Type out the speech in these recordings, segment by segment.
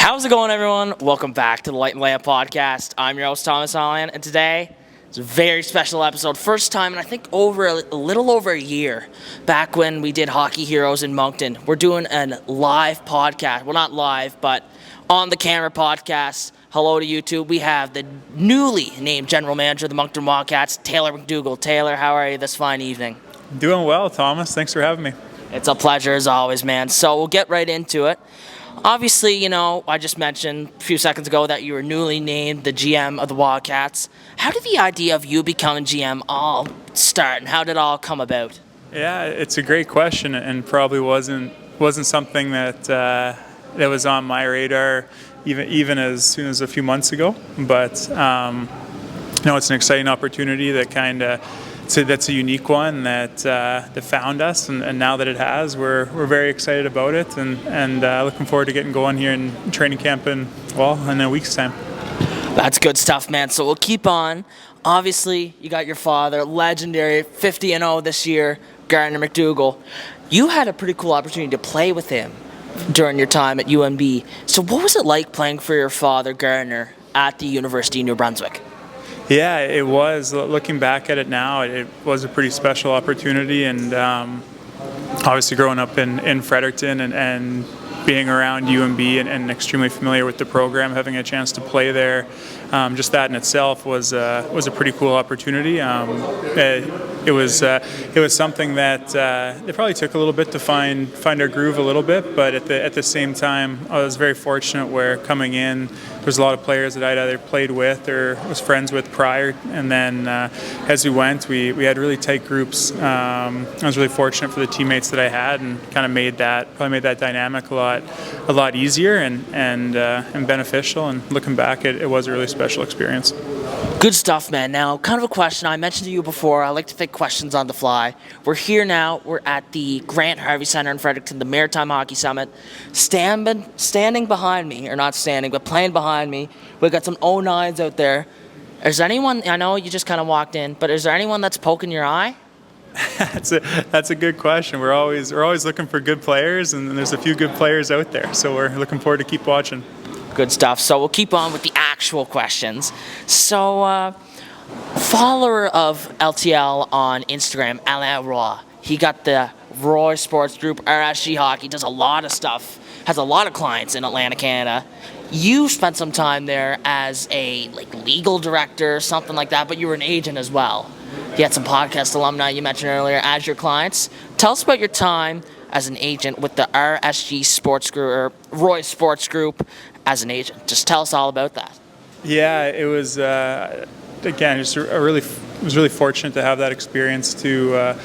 How's it going, everyone? Welcome back to the Light and Layup Podcast. I'm your host, Thomas Holland, and today is a very special episode. First time in, I think, a little over a year, back when we did Hockey Heroes in Moncton. We're doing a live podcast. Well, not live, but on the camera podcast. Hello to YouTube. We have the newly named general manager of the Moncton Wildcats, Taylor MacDougall. Taylor, how are you this fine evening? Doing well, Thomas. Thanks for having me. It's a pleasure as always, man. So we'll get right into it. Obviously, I just mentioned a few seconds ago that you were newly named the GM of the Wildcats. How did the idea of you becoming GM all start, and how did it all come about? Yeah, it's a great question, and probably wasn't something that was on my radar even as soon as a few months ago. But it's an exciting opportunity that's a unique one that found us, and now that it has, we're very excited about it, and looking forward to getting going here in training camp in a week's time. That's good stuff, man. So we'll keep on. Obviously, you got your father, legendary 50-0 this year, Gardner MacDougall. You had a pretty cool opportunity to play with him during your time at UNB. So what was it like playing for your father, Gardner, at the University of New Brunswick? Yeah, it was. Looking back at it now, it was a pretty special opportunity, and obviously growing up in Fredericton and being around UNB and extremely familiar with the program, having a chance to play there, just that in itself was a pretty cool opportunity. It was something that it probably took a little bit to find our groove a little bit, but at the same time, I was very fortunate where coming in, there's a lot of players that I'd either played with or was friends with prior, and then as we went, we had really tight groups. I was really fortunate for the teammates that I had, and kind of made that dynamic a lot easier and beneficial. And looking back, it was a really special experience. Good stuff, man. Now, kind of a question. I mentioned to you before, I like to think questions on the fly. We're here now. We're at the Grant Harvey Center in Fredericton, the Maritime Hockey Summit. Standing behind me, or not standing, but playing behind me, we've got some 09s out there. Is there anyone, I know you just kind of walked in, but is there anyone that's poking your eye? That's a good question. We're always looking for good players, and there's a few good players out there. So we're looking forward to keep watching. Good stuff. So we'll keep on with the actual questions. So, follower of LTL on Instagram, Alain Roy. He got the Roy Sports Group, RSG Hockey, does a lot of stuff, has a lot of clients in Atlantic, Canada. You spent some time there as a legal director, something like that, but you were an agent as well. You had some podcast alumni you mentioned earlier as your clients. Tell us about your time as an agent with the RSG Sports Group, or Roy Sports Group, as an agent. Just tell us all about that. Yeah, it was again just was really fortunate to have that experience to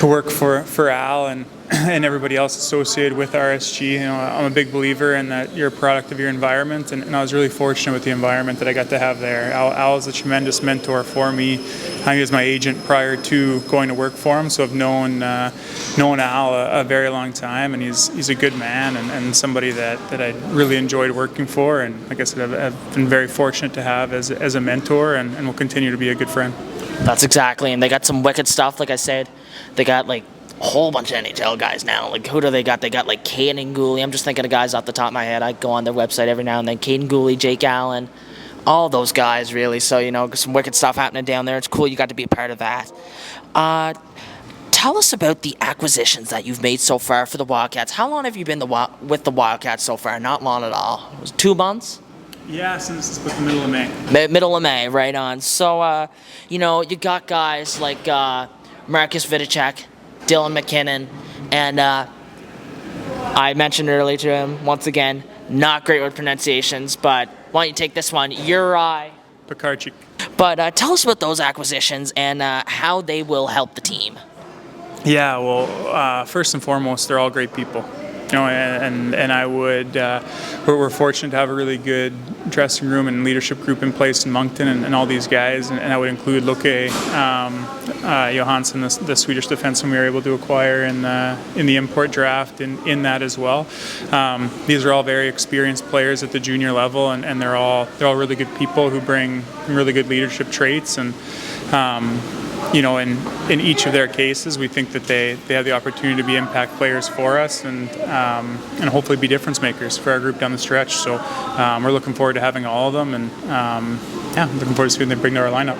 work for Al and everybody else associated with RSG. I'm a big believer in that you're a product of your environment, and I was really fortunate with the environment that I got to have there. Al is a tremendous mentor for me. He was my agent prior to going to work for him, so I've known Al a very long time, and he's a good man and somebody that I really enjoyed working for, and like I said, I've been very fortunate to have as a mentor, and will continue to be a good friend. That's exactly, and they got some wicked stuff. Like I said, they got a whole bunch of NHL guys now. Who do they got? They got Caden Gooley. I'm just thinking of guys off the top of my head. I go on their website every now and then. Caden Gooley, Jake Allen, all those guys really. So, some wicked stuff happening down there. It's cool you got to be a part of that. Tell us about the acquisitions that you've made so far for the Wildcats. How long have you been with the Wildcats so far? Not long at all. Was it 2 months? Yeah, since the middle of May. Middle of May, right on. So, you got guys like Marcus Vidicek, Dylan McKinnon, and I mentioned earlier to him, once again, not great with pronunciations, but why don't you take this one, Juraj Pekarczyk. But tell us about those acquisitions and how they will help the team. Yeah, well, first and foremost, they're all great people. And I would, we're fortunate to have a really good dressing room and leadership group in place in Moncton, and all these guys, and I would include Loke Johansson, the Swedish defenseman we were able to acquire in the import draft, in that as well. These are all very experienced players at the junior level, and they're all really good people who bring really good leadership traits, and in each of their cases, we think that they have the opportunity to be impact players for us and hopefully be difference makers for our group down the stretch. So we're looking forward to having all of them, and looking forward to seeing them bring to our lineup.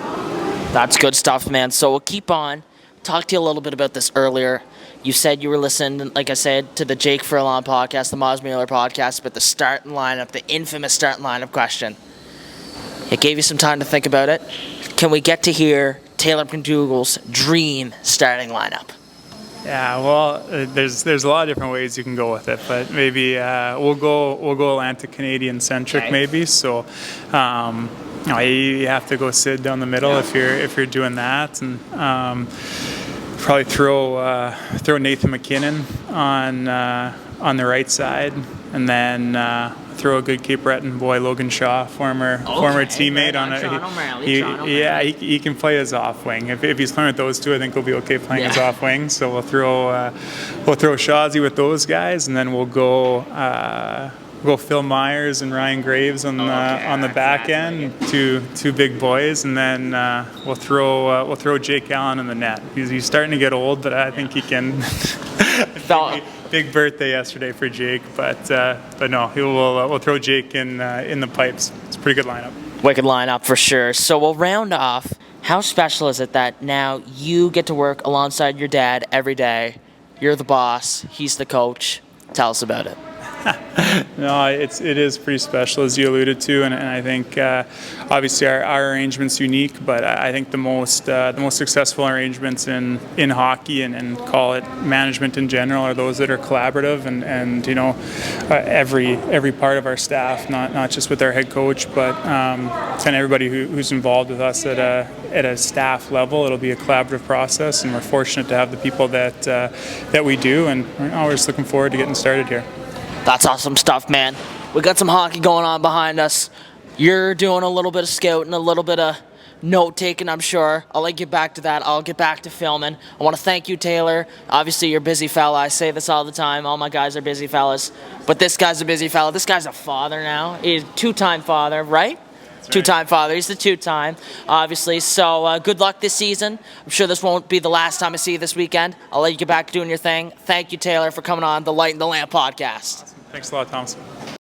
That's good stuff, man. So we'll keep on. Talked to you a little bit about this earlier. You said you were listening, like I said, to the Jake Furlong podcast, the Moz Mueller podcast, but the starting lineup, the infamous starting lineup question. It gave you some time to think about it. Can we get to hear Taylor MacDougall's dream starting lineup? Yeah, well, there's a lot of different ways you can go with it, but maybe we'll go Atlantic Canadian centric, okay. Maybe. So you have to go Sid down the middle if you're doing that, and probably throw Nathan McKinnon on the right side, and then throw a good Cape Breton boy, Logan Shaw, former teammate on it. He can play as off wing. If he's playing with those two, I think he'll be okay playing as off wing. So we'll throw Shawzy with those guys, and then we'll go Phil Myers and Ryan Graves on the back end, two big boys, and then we'll throw Jake Allen in the net. He's starting to get old, but I think he can. Big birthday yesterday for Jake, but no, we'll throw Jake in the pipes. It's a pretty good lineup. Wicked lineup for sure. So we'll round off. How special is it that now you get to work alongside your dad every day? You're the boss. He's the coach. Tell us about it. No, it is pretty special, as you alluded to, and I think obviously our arrangement's unique, but I think the most successful arrangements in hockey and call it management in general are those that are collaborative, and every part of our staff, not just with our head coach, but kind of everybody who's involved with us at a staff level. It'll be a collaborative process, and we're fortunate to have the people that we do, and we're just looking forward to getting started here. That's awesome stuff, man. We got some hockey going on behind us. You're doing a little bit of scouting, a little bit of note-taking, I'm sure. I'll let you get back to that. I'll get back to filming. I want to thank you, Taylor. Obviously, you're a busy fella. I say this all the time. All my guys are busy fellas. But this guy's a busy fella. This guy's a father now. He's a two-time father, right? Two-time father. He's the two-time, obviously. So good luck this season. I'm sure this won't be the last time I see you this weekend. I'll let you get back to doing your thing. Thank you, Taylor, for coming on the Light and the Lamp podcast. Awesome. Thanks a lot, Thomas.